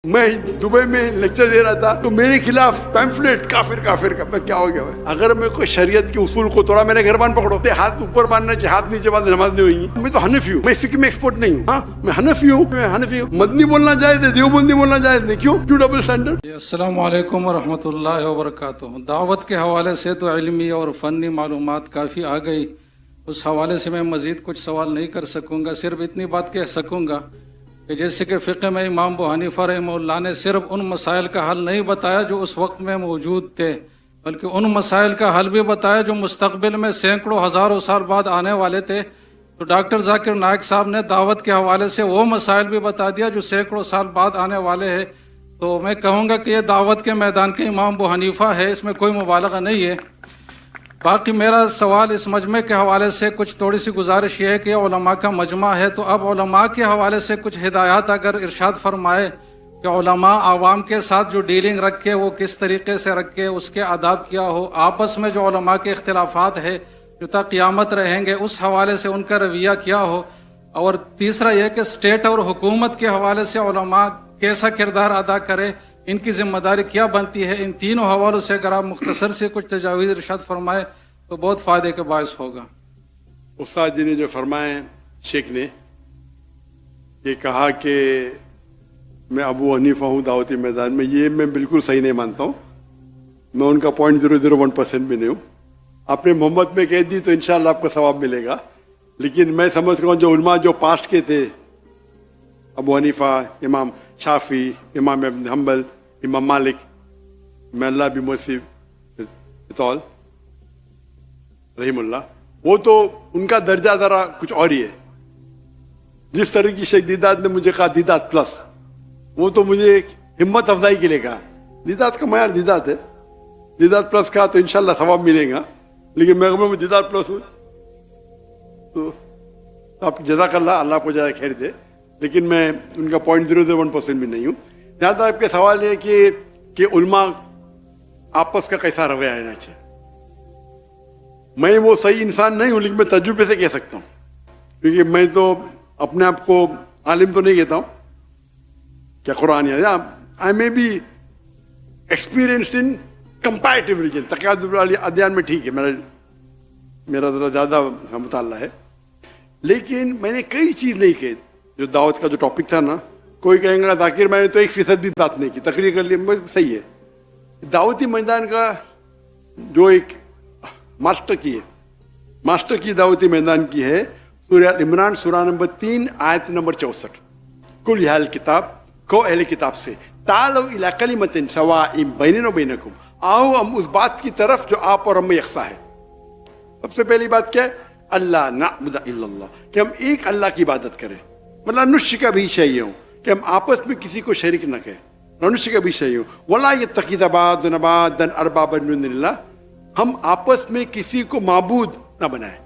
میں دبئی میں لیکچر دے رہا تھا تو میرے خلاف پیمفلیٹ کافر کافر کا. میں کیا ہو گیا بھائی؟ اگر میں کوئی شریعت کے اصول کو توڑا، میں نے گھربان پکڑو، ہاتھ اوپر باندھنا چاہیے، ہاتھ نیچے باندھ نماز نہیں ہوئی. میں تو حنفی ہوں، میں فقہ میں ایکسپرٹ نہیں ہوں. ہاں میں حنفی ہوں. مدنی بولنا جائز ہے، دیوبندی بولنا جائز نہیں. کیوں ڈبل اسٹینڈرڈ؟ السلام علیکم ورحمۃ اللہ وبرکاتہ. دعوت کے حوالے سے تو علمی اور فنی معلومات کافی آ گئی. اس حوالے سے میں مزید کچھ سوال نہیں کر سکوں گا. صرف اتنی بات کہہ سکوں گا کہ جیسے کہ فقہ میں امام ابو حنیفہ رحمہ اللہ نے صرف ان مسائل کا حل نہیں بتایا جو اس وقت میں موجود تھے، بلکہ ان مسائل کا حل بھی بتایا جو مستقبل میں سینکڑوں ہزاروں سال بعد آنے والے تھے. تو ڈاکٹر ذاکر نائک صاحب نے دعوت کے حوالے سے وہ مسائل بھی بتا دیا جو سینکڑوں سال بعد آنے والے ہیں. تو میں کہوں گا کہ یہ دعوت کے میدان کے امام ابو حنیفہ ہے، اس میں کوئی مبالغہ نہیں ہے. باقی میرا سوال اس مجمع کے حوالے سے کچھ تھوڑی سی گزارش یہ ہے کہ علماء کا مجمع ہے، تو اب علماء کے حوالے سے کچھ ہدایات اگر ارشاد فرمائے کہ علماء عوام کے ساتھ جو ڈیلنگ رکھے وہ کس طریقے سے رکھے، اس کے آداب کیا ہو، آپس میں جو علماء کے اختلافات ہے جو تا قیامت رہیں گے اس حوالے سے ان کا رویہ کیا ہو. اور تیسرا یہ کہ اسٹیٹ اور حکومت کے حوالے سے علماء کیسا کردار ادا کرے، ان کی ذمہ داری کیا بنتی ہے. ان تینوں حوالوں سے اگر آپ مختصر سے کچھ تجاویز ارشاد فرمائے تو بہت فائدے کے باعث ہوگا. استاد جی نے جو فرمائے، شیخ نے یہ کہا کہ میں ابو حنیفہ ہوں دعوتی میدان میں، یہ میں بالکل صحیح نہیں مانتا ہوں. میں ان کا 0.001% بھی نہیں ہوں. آپ نے محمد میں کہہ دی تو انشاءاللہ آپ کو ثواب ملے گا، لیکن میں سمجھتا ہوں جو علماء جو پاسٹ کے تھے، ابو حنیفہ، امام شافعی، امام ابن حنبل، امام مالک، میں اللہ بھی موسیب بطول رحم اللہ، وہ تو ان کا درجہ ذرا کچھ اور ہی ہے. جس طرح کی شیخ دیدات نے مجھے کہا دیدات پلس، وہ تو مجھے ایک ہمت افزائی کے لیے کہا. دیدات کا معیار دیدات ہے، دیدات پلس کہا تو انشاءاللہ ثواب ملے گا، لیکن میں دیدات پلس ہوں تو آپ جزاک اللہ، اللہ کو جزائے خیر دے، لیکن میں ان کا 0.001% بھی نہیں ہوں. جہاں تک آپ کے سوال ہے کہ علماء آپس کا کیسا رویہ رہنا چاہیے، میں وہ صحیح انسان نہیں ہوں، لیکن میں تجربے سے کہہ سکتا ہوں، کیونکہ میں تو اپنے آپ کو عالم تو نہیں کہتا ہوں. کیا قرآن ہے، I may be experienced in comparative religion, تقیید والی ادیان میں ٹھیک ہے، میرا ذرا زیادہ مطالعہ ہے، لیکن میں نے کئی چیز نہیں کہی. جو دعوت کا جو ٹاپک تھا نا، کوئی کہیں گا ذاکر میں نے تو 1% بھی بات نہیں کی، تقریر کر لی، صحیح ہے. دعوتی میدان کا جو ایک ماسٹر کی دعوتی میدان کی ہے سورہ عمران، سورہ نمبر 3 آیت نمبر 64. کل یا اہل کتاب، کو اہل کتاب سے، تعالوا الی کلمۃ سواء بیننا و بینکم، آؤ ہم اس بات کی طرف جو آپ اور ہم میں یکساں ہے. سب سے پہلی بات کیا ہے؟ اللہ نعبد الا اللہ، کہ ہم ایک اللہ کی عبادت کریں. مطلب نشرک بھی شیئا، کہ ہم آپس میں کسی کو شریک نہ کہیں. نشرک بھی شیئا ولا یتخذ بعضنا بعضا اربابا من دون اللہ، ہم آپس میں کسی کو معبود نہ بنائیں.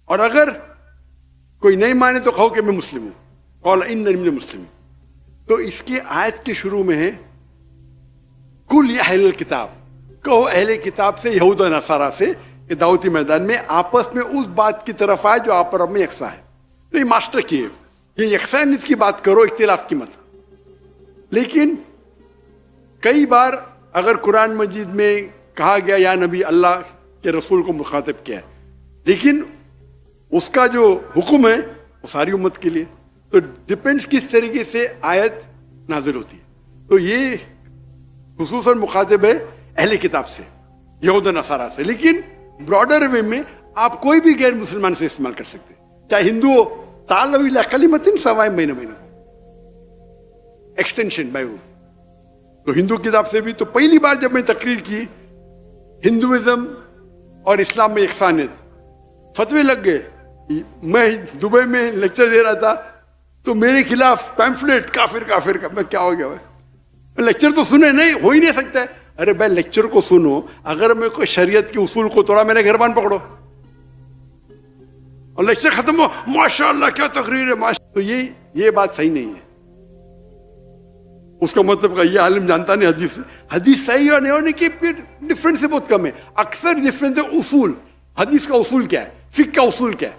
اور اگر کوئی نہیں مانے تو کہو کہ میں مسلم ہوں، قال اننی من المسلمین. تو اس کی آیت کے شروع میں ہے کل یا اہل الکتاب، کہو اہل کتاب سے، یہود و نصارہ سے، کہ دعوتی میدان میں آپس میں اس بات کی طرف آئے جو آپ اور ہم میں یکساں ہے. تو یہ ماسٹر کی ہے کہ یکسانیت کی بات کرو، اختلاف کی مت. لیکن کئی بار اگر قرآن مجید میں کہا گیا یا نبی، اللہ کے رسول کو مخاطب کیا ہے، لیکن اس کا جو حکم ہے وہ ساری امت کے لیے، تو ڈپینڈس کس طریقے سے آیت نازل ہوتی ہے. تو یہ خصوصاً مخاطب ہے اہل کتاب سے، یہود و نصارہ سے، لیکن براڈر وے میں آپ کوئی بھی غیر مسلمان سے استعمال کر سکتے ہیں، چاہے ہندو ہو. تعالوا الی کلمۃ سواء بیننا و بینکم، ایکسٹینشن بائی روم. تو ہندو کتاب سے بھی، تو پہلی بار جب میں تقریر کی ہندوازم اور اسلام میں یکسانیت، فتوے لگ گئے. میں دبئی میں لیکچر دے رہا تھا تو میرے خلاف پیمفلیٹ کافر کافر کا. میں کیا ہو گیا بھائی؟ لیکچر تو سنے نہیں، ہو ہی نہیں سکتا ہے. ارے بھائی لیکچر کو سنو، اگر میں کوئی شریعت کے اصول کو توڑا، میں نے گھربان پکڑو اور لیکچر ختم ہو، ماشاء اللہ کیا تقریر ہے، تو یہ بات صحیح نہیں ہے. اس کا مطلب کہ یہ عالم جانتا نہیں حدیث صحیح اور نہیں ہونے کی پھر ڈفرینس بہت کم ہے. اکثر ڈفرینس ہے اصول. حدیث کا اصول کیا ہے، فقہ کا اصول کیا ہے.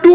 2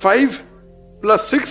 5 + 6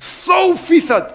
100%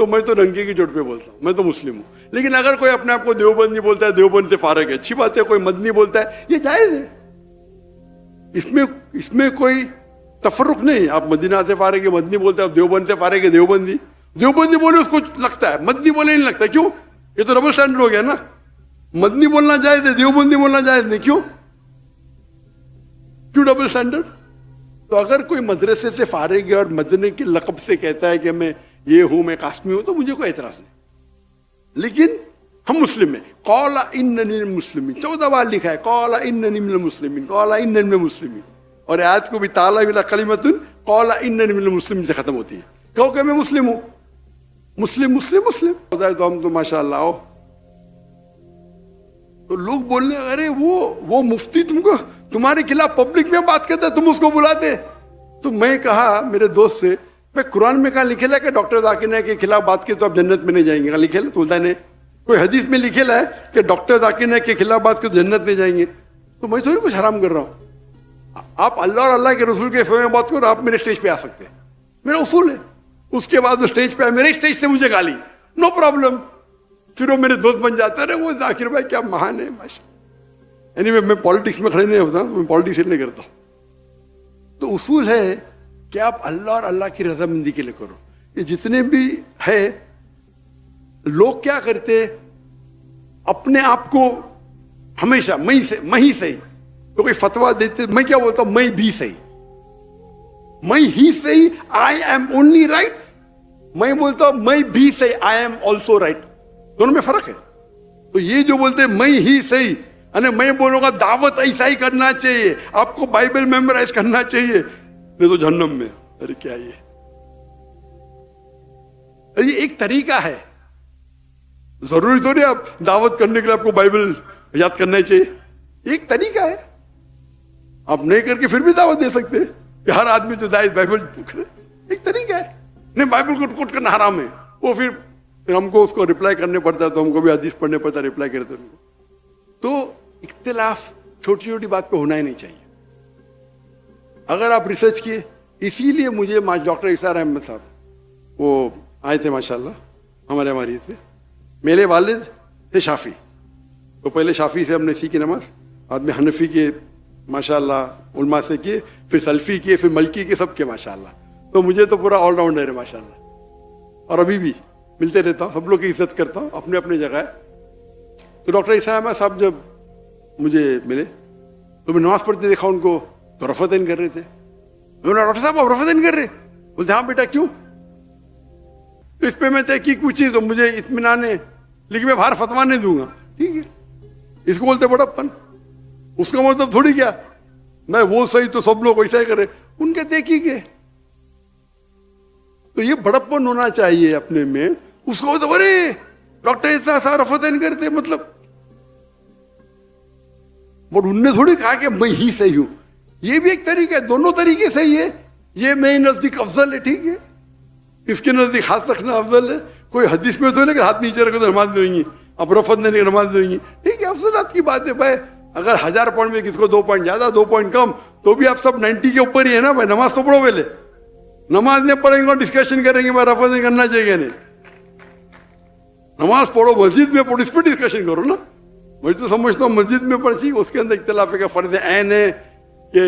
تو میں تو ننگے کی چوٹ پہ بولتا ہوں, میں تو مسلم ہوں. لیکن اگر کوئی اپنے آپ کو دیوبندی بولتا ہے, دیوبند سے فارغ ہے, اچھی بات ہے. کوئی مدنی بولتا ہے, یہ جائز ہے, اس میں کوئی تفرق نہیں. آپ مدینہ سے فارغ ہے, مدنی بولتے ہیں. آپ دیوبند سے فارغ ہے, دیوبندی بولے اس کو لگتا ہے, مدنی بولے نہیں لگتا. کیوں؟ یہ تو ڈبل اسٹینڈرڈ ہو گیا نا. مدنی بولنا جائز ہے, دیوبندی بولنا جائز نہیں. کیوں ڈبل اسٹینڈرڈ؟ تو اگر کوئی مدرسے سے فارغ ہے اور مدنی کے لقب سے کہتا ہے کہ میں یہ ہوں, میں قاسمی ہوں, تو مجھے کوئی اعتراض نہیں. لیکن ہم مسلم ہیں. قال اننی من المسلمین 14 بار لکھا ہے, قال اننی من المسلمین, قال اننی من المسلمین. اور آیت کو بھی تعالی ولا کلمۃ قال اننی من المسلمین سے ختم ہوتی ہے. کہو کہ میں مسلم ہوں, مسلم ہوتا ہے. تو ہم تو ماشاء اللہ ہو. تو لوگ بولنے, ارے وہ مفتی تم کو تمہارے خلاف پبلک میں بات کرتا ہے, تم اس کو بلاتے. تو میں کہا میرے دوست سے, میں قرآن میں کہاں لکھے ہے کہ ڈاکٹر ذاکر نائک کے خلاف بات کی تو آپ جنت میں نہیں جائیں گے؟ کہاں لکھے ہے؟ تو بولتا نہیں. کوئی حدیث میں لکھے ہے کہ ڈاکٹر ذاکر نائک کے خلاف بات کی تو جنت میں جائیں گے؟ تو میں تھوڑی کچھ حرام کر رہا ہوں. آپ اللہ اور اللہ کے رسول کے فیو میں بات کرو, آپ میرے اسٹیج پہ آ سکتے ہیں, میرا اصول ہے. اس کے بعد وہ اسٹیج پہ آئے, میرے اسٹیج سے مجھے گالی, نو پرابلم. پھر وہ میرے دوست بن جاتا ہے, وہ ذاکر بھائی کیا مہان ہے ماشاء. اینی میں پالیٹکس میں کھڑے نہیں ہوتا, میں پالیٹکس نہیں کرتا. تو اصول ہے کہ آپ اللہ اور اللہ کی رضامندی کے لیے کرو. یہ جتنے بھی ہے لوگ کیا کرتے, اپنے آپ کو ہمیشہ میں ہی صحیح. تو کوئی فتویٰ دیتے, میں کیا بولتا ہوں, میں بھی صحیح, میں ہی صحیح, آئی ایم اونلی رائٹ. میں بولتا ہوں میں بھی صحیح, آئی ایم آلسو رائٹ. دونوں میں فرق ہے. تو یہ جو بولتے میں ہی صحیح, میں بولوں گا دعوت ایسا ہی کرنا چاہیے, آپ کو بائبل میمورائز کرنا چاہیے, نہیں تو جہنم میں. ارے کیا یہ ایک طریقہ ہے. ضروری تو نہیں آپ دعوت کرنے کے لیے آپ کو بائبل یاد کرنا چاہیے. ایک طریقہ ہے, آپ نہیں کر کے پھر بھی دعوت دے سکتے ہیں کہ ہر آدمی جو داعی بائبل کرے. ایک طریقہ ہے. نہیں, بائبل کو کوٹ کرنا حرام ہے. وہ پھر ہم کو اس کو ریپلائی کرنے پڑتا ہے, تو ہم کو بھی حدیث پڑھنے پڑتا ہے, ریپلائی کرتے ہیں. تو اختلاف چھوٹی چھوٹی بات پہ ہونا ہی نہیں چاہیے. اگر آپ ریسرچ کیے, اسی لیے مجھے ڈاکٹر اسار احمد صاحب وہ آئے تھے ماشاءاللہ, ہمارے تھے. میرے والد تھے شافی, تو پہلے شافی سے ہم نے سیکھی نماز, بعد میں حنفی کے ماشاءاللہ علماء سے کیے, پھر سلفی کیے, پھر ملکی کے, سب کے ماشاءاللہ. تو مجھے تو پورا آل راؤنڈر ہے ماشاءاللہ. اور ابھی بھی ملتے رہتا ہوں, سب لوگ کی عزت کرتا ہوں, اپنے اپنے جگہ ہے. تو ڈاکٹر اسار احمد صاحب جب مجھے ملے تو میں نماز پڑھتے دیکھا ان کو, تو رفعتین کر رہے تھے. میں نے ڈاکٹر صاحب آپ رفعتین کر رہے؟ بولتے ہاں بیٹا کیوں؟ تو اس پہ میں تحقیق پوچھی تو مجھے اطمینان ہے, لیکن میں باہر فتویٰ نہیں دوں گا. ٹھیک ہے, اس کو بولتے بڑپن. اس کا مطلب تھوڑی کیا میں وہ صحیح تو سب لوگ ویسا ہی کرے, ان کے تحقیق ہے. تو یہ بڑپن ہونا چاہیے اپنے میں. اس کو تو ارے ڈاکٹر ایسا رفعتین کرتے, مطلب اور انہوں نے تھوڑی کہا کہ میں ہی صحیح ہوں. یہ بھی ایک طریقہ ہے, دونوں طریقے صحیح ہے. یہ میرے نزدیک افضل ہے, ٹھیک ہے, اس کے نزدیک ہاتھ رکھنا افضل ہے. کوئی حدیث میں تو نہیں کہ ہاتھ نیچے رکھو تو نماز دیں گی, اب رفعت نہیں نماز دیں گی. ٹھیک ہے, افضلات کی بات ہے بھائی. اگر 1000 پوائنٹ میں کس کو 2 پوائنٹ زیادہ 2 پوائنٹ کم, تو بھی آپ سب 90 کے اوپر ہی ہے نا بھائی. نماز تو پڑھو پہلے, نماز نہیں پڑھیں گے اور ڈسکشن کریں گے بھائی رفعت نہیں کرنا چاہیے نہیں. نماز پڑھو, مسجد میں پڑھو, اس پہ ڈسکشن کرو نا. میں تو سمجھتا ہوں مسجد میں پڑھی, اس کے اندر اختلاف ہے کہ فرض عین ہے کہ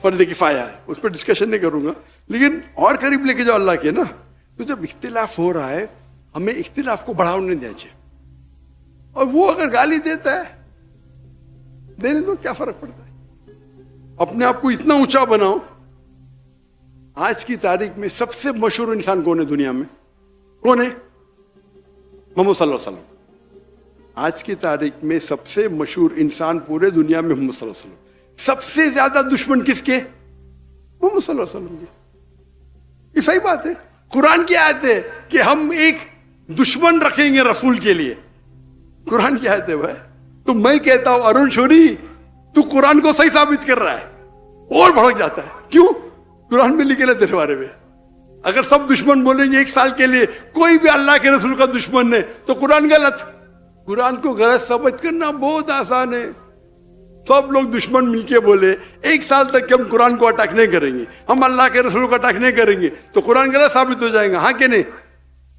فرض کفایہ ہے, اس پہ ڈسکشن نہیں کروں گا. لیکن اور قریب لے کے جاؤ اللہ کے نا. تو جب اختلاف ہو رہا ہے, ہمیں اختلاف کو بڑھاوا نہیں دینا چاہیے. اور وہ اگر گالی دیتا ہے, دینے دو, کیا فرق پڑتا ہے. اپنے آپ کو اتنا اونچا بناؤ. آج کی تاریخ میں سب سے مشہور انسان کون ہے دنیا میں؟ کون ہے؟ محمد صلی اللہ علیہ وسلم. آج کی تاریخ میں سب سے مشہور انسان پورے دنیا میں محمد صلی اللہ علیہ وسلم. سب سے زیادہ دشمن کس کے؟ محمد صلی اللہ علیہ وسلم. یہ صحیح بات ہے. قرآن کی آیت ہے کہ ہم ایک دشمن رکھیں گے رسول کے لیے. قرآن کی آیت ہے بھائی. تو میں کہتا ہوں ارون شوری, تو قرآن کو صحیح ثابت کر رہا ہے اور بھڑک جاتا ہے. کیوں؟ قرآن میں لکھے تیرے بارے میں. اگر سب دشمن بولیں گے 1 سال کے لیے, کوئی بھی اللہ کے رسول کا دشمن نہیں, تو قرآن غلط. قرآن کو غلط ثابت کرنا بہت آسان ہے. سب لوگ دشمن مل کے بولے 1 سال تک کہ ہم قرآن کو اٹیک نہیں کریں گے, ہم اللہ کے رسول کو اٹیک نہیں کریں گے, تو قرآن غلط ثابت ہو جائے گا. ہاں کہ نہیں؟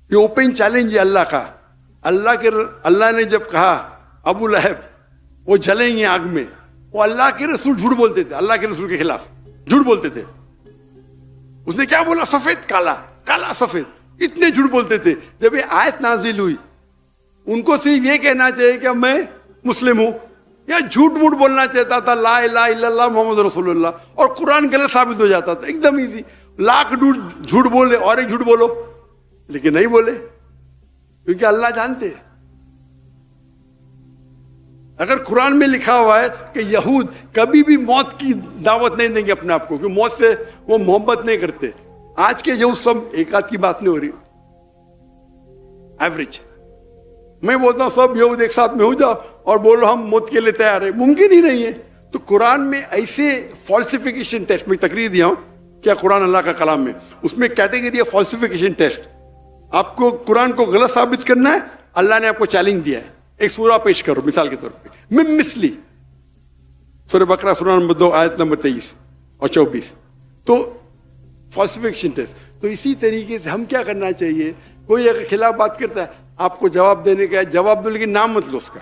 یہ اوپن چیلنج ہے اللہ کا. اللہ نے جب کہا ابو لہب وہ جلیں گے آگ میں, وہ اللہ کے رسول جھوٹ بولتے تھے, اللہ کے رسول کے خلاف جھوٹ بولتے تھے. اس نے کیا بولا؟ سفید کالا, کالا سفید, اتنے جھوٹ بولتے تھے. جب یہ آیت نازل ہوئی, ان کو صرف یہ کہنا چاہیے کہ میں مسلم ہوں, یا جھوٹ موٹ بولنا چاہتا تھا لا الہ الا اللہ محمد رسول اللہ, اور قرآن غلط ثابت ہو جاتا تھا. ایک دم ایزی, لاکھ جھوٹ بولے اور ایک جھوٹ بولو, لیکن نہیں بولے, کیونکہ اللہ جانتے. اگر قرآن میں لکھا ہوا ہے کہ یہود کبھی بھی موت کی دعوت نہیں دیں گے اپنے آپ کو, کہ موت سے وہ محبت نہیں کرتے. آج کے یہود سب, ایک آدھ کی بات نہیں ہو رہی, ایوریج. میں بولتا ہوں سب یہود ایک ساتھ میں ہو جاؤ اور بولو ہم موت کے لیے تیار ہیں, ممکن ہی نہیں ہے. تو قرآن میں ایسے فالسیفیکیشن ٹیسٹ, میں تقریر دیا ہوں کیا قرآن اللہ کا کلام میں, اس میں کیٹیگری ہے فالسیفیکیشن ٹیسٹ. آپ کو قرآن کو غلط ثابت کرنا ہے, اللہ نے آپ کو چیلنج دیا ہے, ایک سورہ پیش کرو مثال کے طور پہ, من مثلی, سورہ بقرہ سورہ نمبر 2 آیت نمبر 23 اور 24. تو فالسیفیکیشن ٹیسٹ. تو اسی طریقے سے ہم کیا کرنا چاہیے, کوئی اگر خلاف بات کرتا ہے آپ کو جواب دینے کا ہے, جواب دو, لیکن نام مت لو, اس کا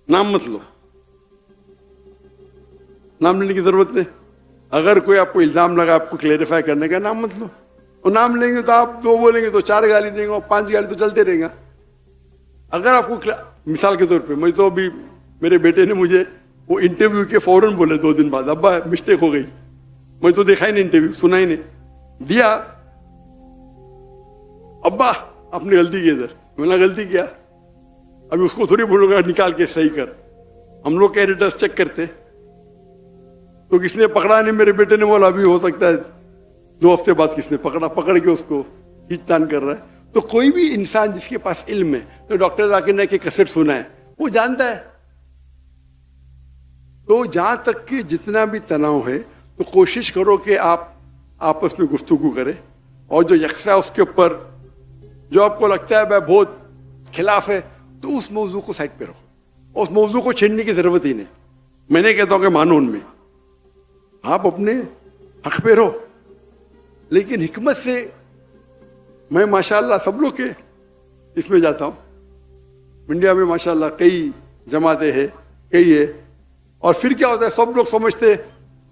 نام مت لو, نام لینے کی ضرورت نہیں. اگر کوئی آپ کو الزام لگا آپ کو کلیریفائی کرنے کا, نام مت لو. اور نام لیں گے تو آپ 2 بولیں گے تو 4 گالی دیں گے, اور 5 گالی تو چلتے رہیں گا. اگر آپ کو مثال کے طور پہ, میں تو ابھی میرے بیٹے نے مجھے وہ انٹرویو کے فوراً بولے 2 دن بعد, ابا مسٹیک ہو گئی. میں تو دیکھا ہی نہیں انٹرویو, سنا ہی نہیں, دیا, ابا آپ نے غلطی کی ادھر. میں نے غلطی کیا, ابھی اس کو تھوڑی بولوں گا نکال کے صحیح کر. ہم لوگ ایڈیٹرز چیک کرتے, تو کس نے پکڑا نہیں, میرے بیٹے نے بولا ابھی ہو سکتا ہے 2 ہفتے بعد کس نے پکڑا, پکڑ کے اس کو کھینچ تان کر رہا ہے. تو کوئی بھی انسان جس کے پاس علم ہے, تو ڈاکٹر ذاکر نائک کے کیسٹ سنا ہے, وہ جانتا ہے. تو جہاں تک کہ جتنا بھی تناؤ ہے تو کوشش کرو کہ آپ آپس میں گفتگو کریں, اور جو یکساں اس کے اوپر جو آپ کو لگتا ہے میں بہت خلاف ہے, تو اس موضوع کو سائڈ پہ رکھو, اور اس موضوع کو چھیڑنے کی ضرورت ہی نہیں. میں نہیں کہتا ہوں کہ مانو ان میں, آپ اپنے حق پہ رہو, لیکن حکمت سے. میں ماشاءاللہ سب لوگ کے اس میں جاتا ہوں, انڈیا میں ماشاءاللہ کئی جماعتیں ہیں, کئی ہے, اور پھر کیا ہوتا ہے سب لوگ سمجھتے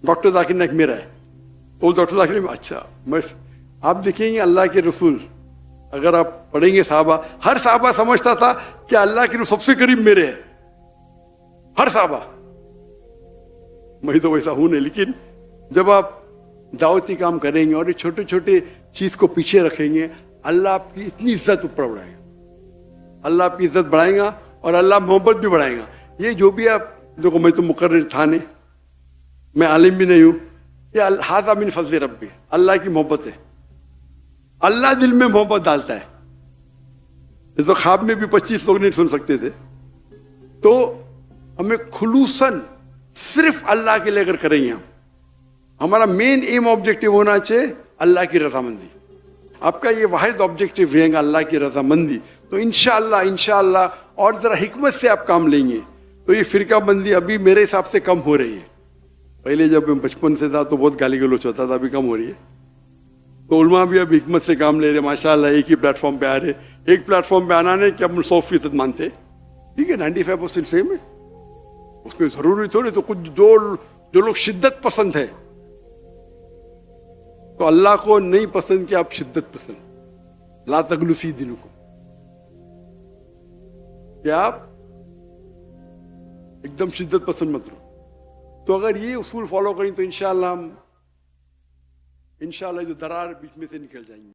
ڈاکٹر ذاکر نائک میرا ہے, تو ڈاکٹر ذاکر نائک اچھا. میں آپ دیکھیں گے اللہ کے رسول, اگر آپ پڑھیں گے صحابہ, ہر صحابہ سمجھتا تھا کہ اللہ کے رسول سب سے قریب میرے ہے, ہر صحابہ. میں تو ویسا ہوں نہیں, لیکن جب آپ دعوتی کام کریں گے اور یہ چھوٹے چھوٹے چیز کو پیچھے رکھیں گے, اللہ آپ کی اتنی عزت اوپر بڑھائے گا, اللہ آپ کی عزت بڑھائے گا, اور اللہ محبت بھی بڑھائے گا. یہ جو بھی آپ دیکھو, میں تو مقرر تھا نہیں, میں عالم بھی نہیں ہوں, یہ ھذا من فضل ربی, اللہ کی محبت ہے. اللہ دل میں محبت ڈالتا ہے. یہ تو خواب میں بھی 25 لوگ نہیں سن سکتے تھے. تو ہمیں خلوصاً صرف اللہ کے لیے اگر کریں گے, ہمارا مین ایم آبجیکٹو ہونا چاہیے اللہ کی رضامندی. آپ کا یہ واحد آبجیکٹو رہے گا اللہ کی رضامندی, تو انشاءاللہ اور ذرا حکمت سے آپ کام لیں گے تو یہ فرقہ بندی ابھی میرے حساب سے کم ہو رہی ہے. پہلے جب میں بچپن سے تھا تو بہت گالی گلوچ ہوتا تھا, ابھی کم ہو رہی ہے. تو علماء بھی اب حکمت سے کام لے رہے ماشاءاللہ, ایک ہی پلیٹ فارم پہ آ رہے. ایک پلیٹ فارم پہ آنا نہیں کہ ہم 100% مانتے, ٹھیک ہے 95% سیم ہے, اس میں ضروری تھوڑی. تو کچھ جو لوگ شدت پسند ہے, تو اللہ کو نہیں پسند کہ آپ شدت پسند, لا تغلو فی دینکم, کہ آپ ایک دم شدت پسند مت رہو. تو اگر یہ اصول فالو کریں تو انشاءاللہ جو درار بیچ میں سے نکل جائیں گے.